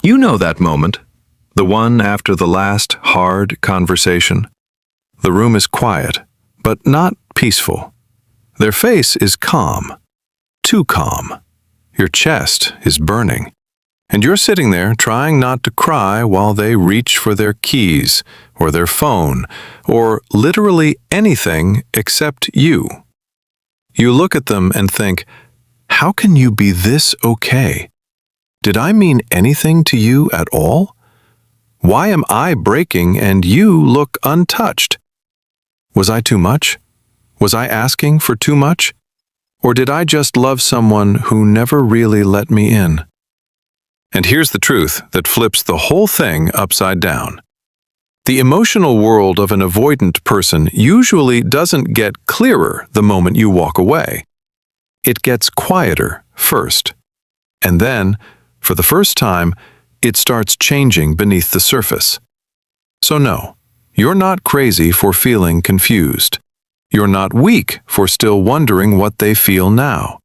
You know that moment, the one after the last hard conversation. The room is quiet, but not peaceful. Their face is calm, too calm. Your chest is burning, and you're sitting there trying not to cry while they reach for their keys or their phone or literally anything except you. You look at them and think, how can you be this okay? Did I mean anything to you at all? Why am I breaking and you look untouched? Was I too much? Was I asking for too much? Or did I just love someone who never really let me in? And here's the truth that flips the whole thing upside down. The emotional world of an avoidant person usually doesn't get clearer the moment you walk away. It gets quieter first, and then, for the first time, it starts changing beneath the surface. So no, you're not crazy for feeling confused. You're not weak for still wondering what they feel now.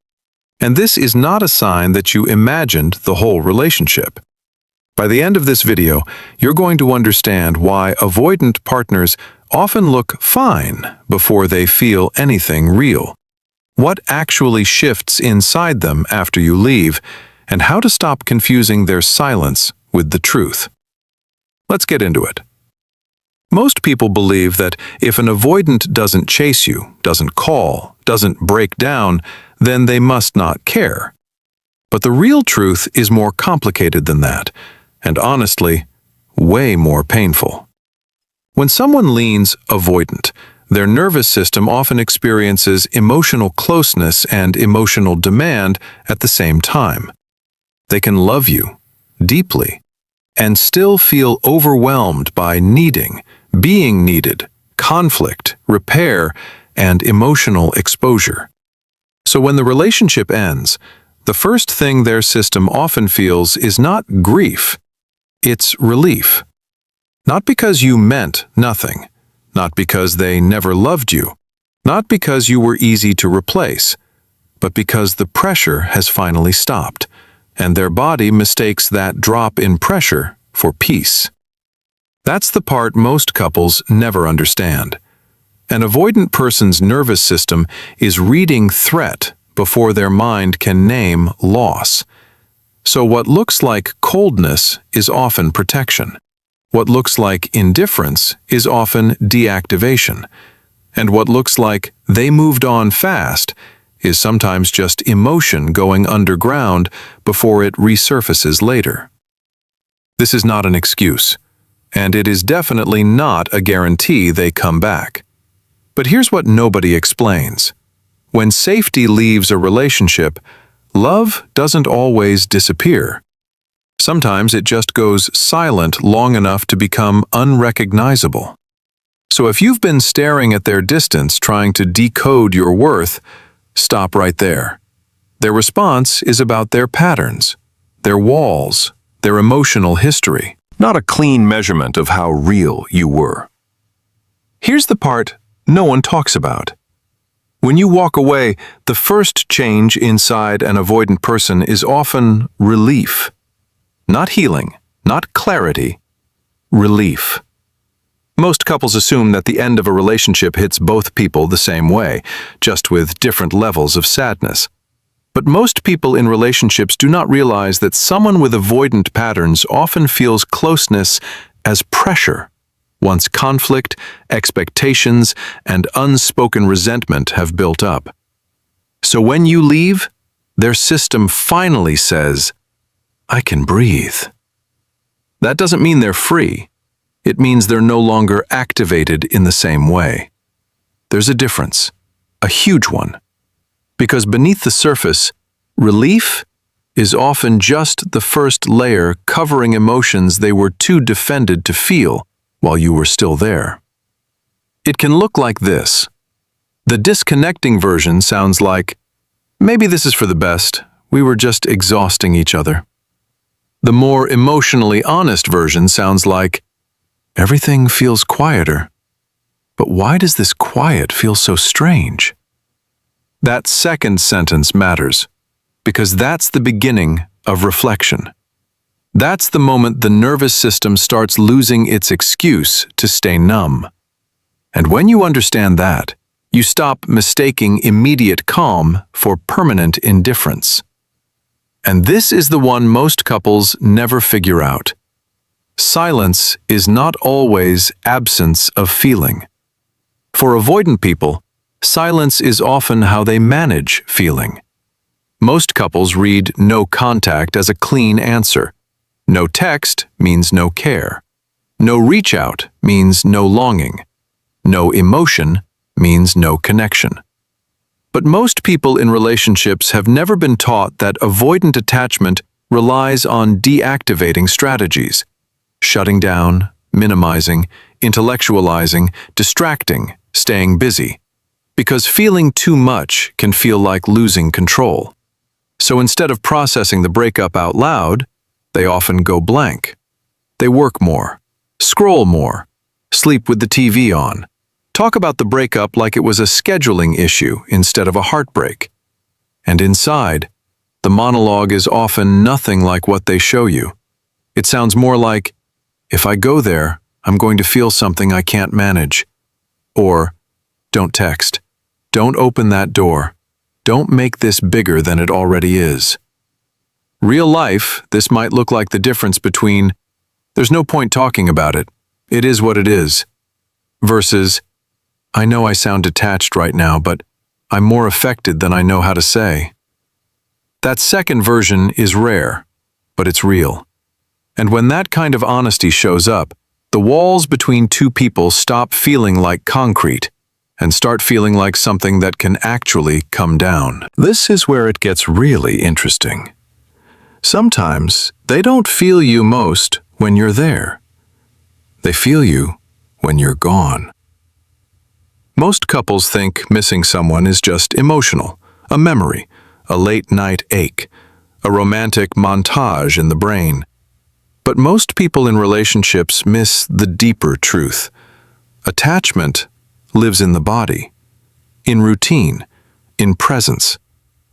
And this is not a sign that you imagined the whole relationship. By the end of this video, you're going to understand why avoidant partners often look fine before they feel anything real, what actually shifts inside them after you leave, and how to stop confusing their silence with the truth. Let's get into it. Most people believe that if an avoidant doesn't chase you, doesn't call, doesn't break down, then they must not care. But the real truth is more complicated than that, and honestly, way more painful. When someone leans avoidant, their nervous system often experiences emotional closeness and emotional demand at the same time. They can love you deeply and still feel overwhelmed by needing, being needed, conflict, repair, and emotional exposure. So when the relationship ends, the first thing their system often feels is not grief, it's relief. Not because you meant nothing, not because they never loved you, not because you were easy to replace, but because the pressure has finally stopped, and their body mistakes that drop in pressure for peace. That's the part most couples never understand. An avoidant person's nervous system is reading threat before their mind can name loss. So what looks like coldness is often protection. What looks like indifference is often deactivation. And what looks like they moved on fast is sometimes just emotion going underground before it resurfaces later. This is not an excuse, and it is definitely not a guarantee they come back. But here's what nobody explains. When safety leaves a relationship, love doesn't always disappear. Sometimes it just goes silent long enough to become unrecognizable. So if you've been staring at their distance trying to decode your worth, stop right there. Their response is about their patterns, their walls, their emotional history, not a clean measurement of how real you were. Here's the part no one talks about. When you walk away, the first change inside an avoidant person is often relief. Not healing, not clarity, relief. Most couples assume that the end of a relationship hits both people the same way, just with different levels of sadness. But most people in relationships do not realize that someone with avoidant patterns often feels closeness as pressure, once conflict, expectations, and unspoken resentment have built up. So when you leave, their system finally says, I can breathe. That doesn't mean they're free. It means they're no longer activated in the same way. There's a difference, a huge one. Because beneath the surface, relief is often just the first layer covering emotions they were too defended to feel while you were still there. It can look like this. The disconnecting version sounds like, maybe this is for the best, we were just exhausting each other. The more emotionally honest version sounds like, everything feels quieter. But why does this quiet feel so strange? That second sentence matters, because that's the beginning of reflection. That's the moment the nervous system starts losing its excuse to stay numb. And when you understand that, you stop mistaking immediate calm for permanent indifference. And this is the one most couples never figure out. Silence is not always absence of feeling. For avoidant people, silence is often how they manage feeling. Most couples read no contact as a clean answer. No text means no care. No reach out means no longing. No emotion means no connection. But most people in relationships have never been taught that avoidant attachment relies on deactivating strategies, shutting down, minimizing, intellectualizing, distracting, staying busy. Because feeling too much can feel like losing control. So instead of processing the breakup out loud, they often go blank. They work more, scroll more, sleep with the TV on, talk about the breakup like it was a scheduling issue instead of a heartbreak. And inside, the monologue is often nothing like what they show you. It sounds more like, if I go there, I'm going to feel something I can't manage. Or, don't text. Don't open that door. Don't make this bigger than it already is. Real life, this might look like the difference between, there's no point talking about it, it is what it is, versus, I know I sound detached right now, but I'm more affected than I know how to say. That second version is rare, but it's real. And when that kind of honesty shows up, the walls between two people stop feeling like concrete and start feeling like something that can actually come down. This is where it gets really interesting. Sometimes they don't feel you most when you're there. They feel you when you're gone. Most couples think missing someone is just emotional, a memory, a late-night ache, a romantic montage in the brain. But most people in relationships miss the deeper truth. Attachment lives in the body, in routine, in presence,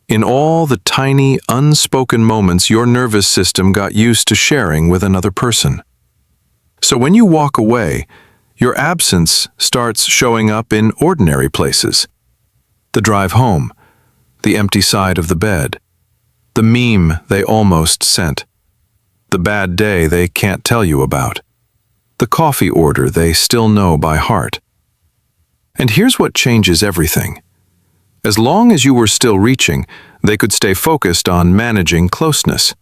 in all the tiny, unspoken moments your nervous system got used to sharing with another person. So when you walk away, your absence starts showing up in ordinary places. The drive home, the empty side of the bed, the meme they almost sent, the bad day they can't tell you about, the coffee order they still know by heart. And here's what changes everything. As long as you were still reaching, they could stay focused on managing closeness.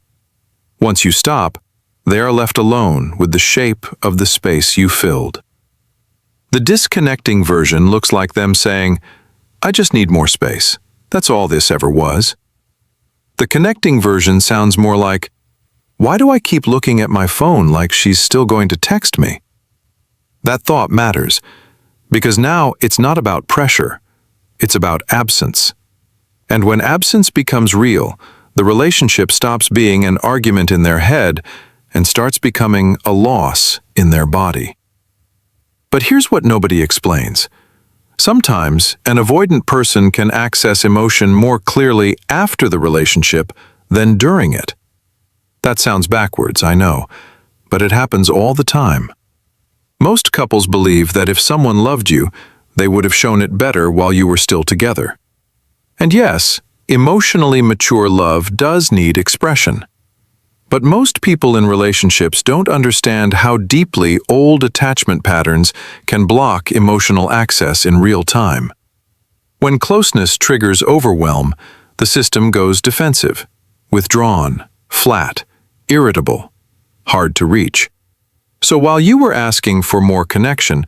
Once you stop, they are left alone with the shape of the space you filled. The disconnecting version looks like them saying, I just need more space. That's all this ever was. The connecting version sounds more like, why do I keep looking at my phone like she's still going to text me? That thought matters, because now it's not about pressure, it's about absence. And when absence becomes real, the relationship stops being an argument in their head and starts becoming a loss in their body. But here's what nobody explains. Sometimes, an avoidant person can access emotion more clearly after the relationship than during it. That sounds backwards, I know, but it happens all the time. Most couples believe that if someone loved you, they would have shown it better while you were still together. And yes, emotionally mature love does need expression. But most people in relationships don't understand how deeply old attachment patterns can block emotional access in real time. When closeness triggers overwhelm, the system goes defensive, withdrawn, flat, irritable, hard to reach. So while you were asking for more connection,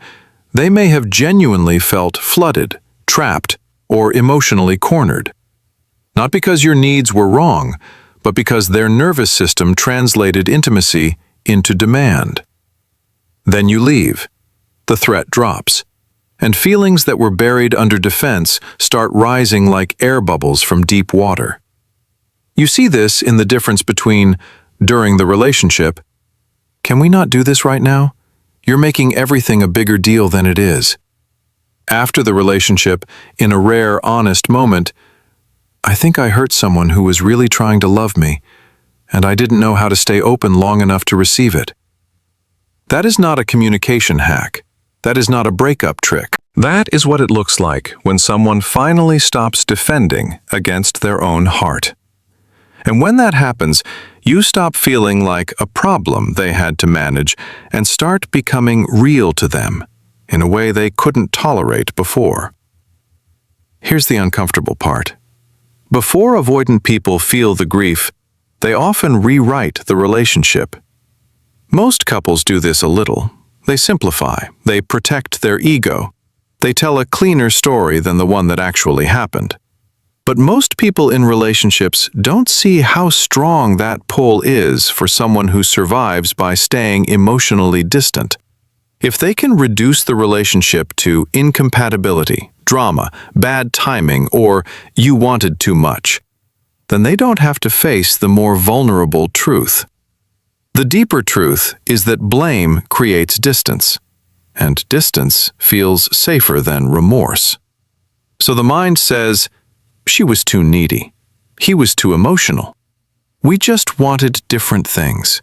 they may have genuinely felt flooded, trapped, or emotionally cornered. Not because your needs were wrong, but because their nervous system translated intimacy into demand. Then you leave. The threat drops, and feelings that were buried under defense start rising like air bubbles from deep water. You see this in the difference between, during the relationship, can we not do this right now? You're making everything a bigger deal than it is. After the relationship, in a rare, honest moment, I think I hurt someone who was really trying to love me, and I didn't know how to stay open long enough to receive it. That is not a communication hack. That is not a breakup trick. That is what it looks like when someone finally stops defending against their own heart. And when that happens, you stop feeling like a problem they had to manage and start becoming real to them in a way they couldn't tolerate before. Here's the uncomfortable part. Before avoidant people feel the grief, they often rewrite the relationship. Most couples do this a little. They simplify, they protect their ego, they tell a cleaner story than the one that actually happened. But most people in relationships don't see how strong that pull is for someone who survives by staying emotionally distant. If they can reduce the relationship to incompatibility, drama, bad timing, or you wanted too much, then they don't have to face the more vulnerable truth. The deeper truth is that blame creates distance, and distance feels safer than remorse. So the mind says, she was too needy. He was too emotional. We just wanted different things,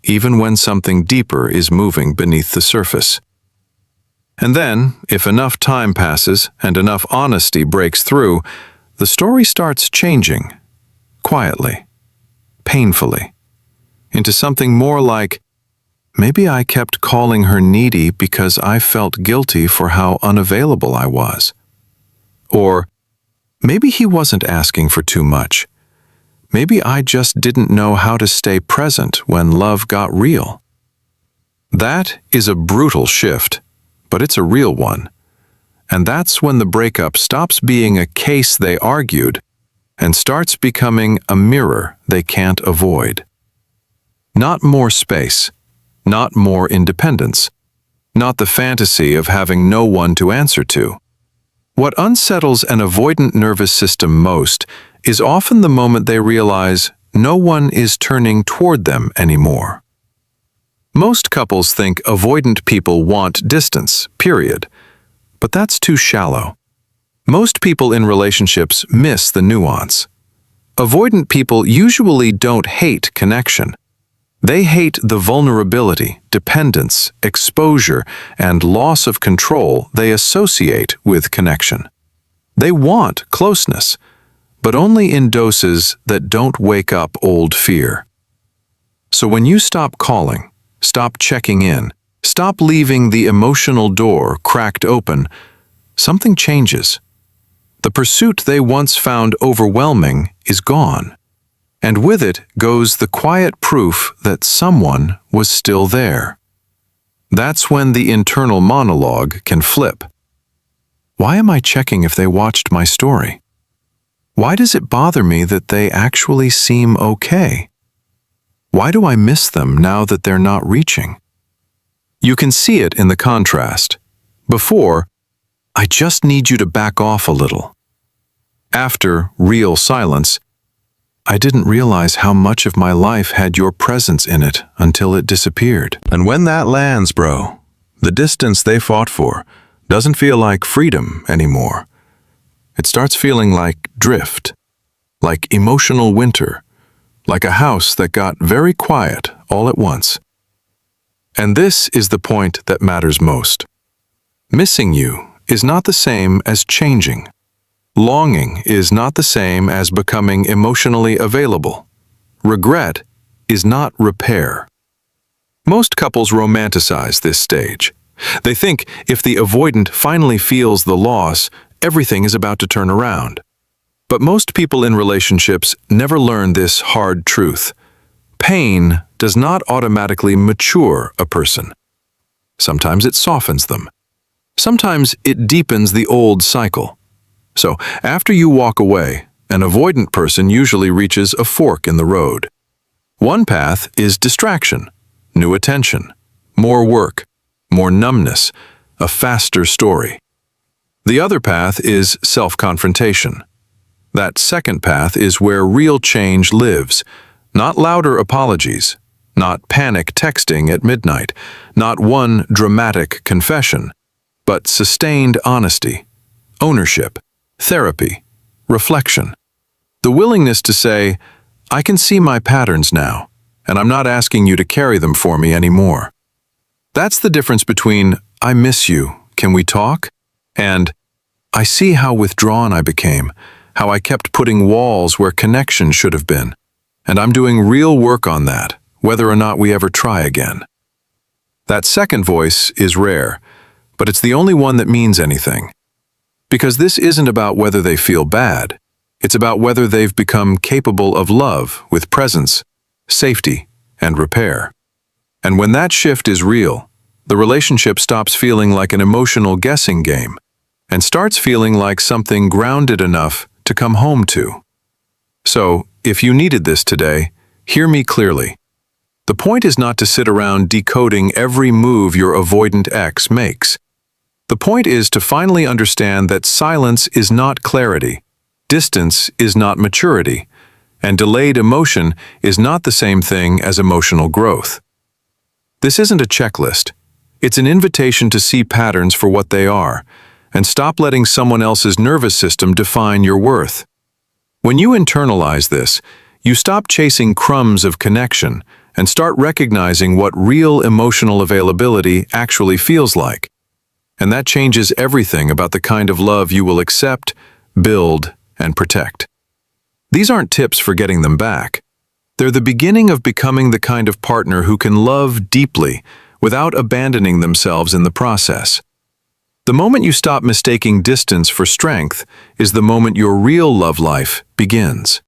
even when something deeper is moving beneath the surface. And then, if enough time passes and enough honesty breaks through, the story starts changing, quietly, painfully, into something more like, maybe I kept calling her needy because I felt guilty for how unavailable I was. Or, maybe he wasn't asking for too much. Maybe I just didn't know how to stay present when love got real. That is a brutal shift, but it's a real one. And that's when the breakup stops being a case they argued and starts becoming a mirror they can't avoid. Not more space, not more independence, not the fantasy of having no one to answer to. What unsettles an avoidant nervous system most is often the moment they realize no one is turning toward them anymore. Most couples think avoidant people want distance, period. But that's too shallow. Most people in relationships miss the nuance. Avoidant people usually don't hate connection. They hate the vulnerability, dependence, exposure, and loss of control they associate with connection. They want closeness, but only in doses that don't wake up old fear. So when you stop calling, stop checking in, stop leaving the emotional door cracked open, something changes. The pursuit they once found overwhelming is gone. And with it goes the quiet proof that someone was still there. That's when the internal monologue can flip. Why am I checking if they watched my story? Why does it bother me that they actually seem okay? Why do I miss them now that they're not reaching? You can see it in the contrast. Before, I just need you to back off a little. After real silence, I didn't realize how much of my life had your presence in it until it disappeared. And when that lands, bro, the distance they fought for doesn't feel like freedom anymore. It starts feeling like drift, like emotional winter, like a house that got very quiet all at once. And this is the point that matters most. Missing you is not the same as changing. Longing is not the same as becoming emotionally available. Regret is not repair. Most couples romanticize this stage. They think if the avoidant finally feels the loss, everything is about to turn around. But most people in relationships never learn this hard truth. Pain does not automatically mature a person. Sometimes it softens them. Sometimes it deepens the old cycle. So, after you walk away, an avoidant person usually reaches a fork in the road. One path is distraction, new attention, more work, more numbness, a faster story. The other path is self-confrontation. That second path is where real change lives, not louder apologies, not panic texting at midnight, not one dramatic confession, but sustained honesty, ownership, therapy, reflection. The willingness to say, I can see my patterns now, and I'm not asking you to carry them for me anymore. That's the difference between, I miss you, can we talk? And, I see how withdrawn I became, how I kept putting walls where connection should have been. And I'm doing real work on that, whether or not we ever try again. That second voice is rare, but it's the only one that means anything. Because this isn't about whether they feel bad. It's about whether they've become capable of love with presence, safety, and repair. And when that shift is real, the relationship stops feeling like an emotional guessing game and starts feeling like something grounded enough to come home to. So, if you needed this today, hear me clearly. The point is not to sit around decoding every move your avoidant ex makes. The point is to finally understand that silence is not clarity, distance is not maturity, and delayed emotion is not the same thing as emotional growth. This isn't a checklist. It's an invitation to see patterns for what they are, and stop letting someone else's nervous system define your worth. When you internalize this, you stop chasing crumbs of connection and start recognizing what real emotional availability actually feels like. And that changes everything about the kind of love you will accept, build, and protect. These aren't tips for getting them back. They're the beginning of becoming the kind of partner who can love deeply without abandoning themselves in the process. The moment you stop mistaking distance for strength is the moment your real love life begins.